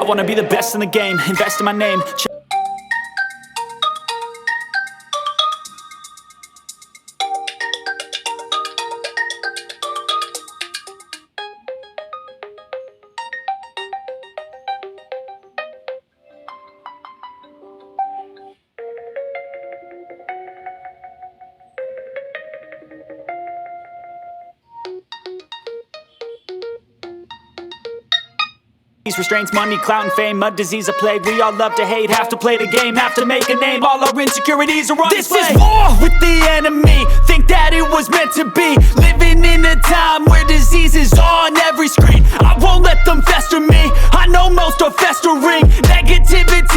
wanna be the best in the game, invest in my name. Restraints, money, clout, and fame, a disease, a plague. We all love to hate, have to play the game, have to make a name. All our insecurities are on display. This is war with the enemy. Think that it was meant to be. Living in a time where disease is on every screen. I won't let them fester me. I know most are festering negativity.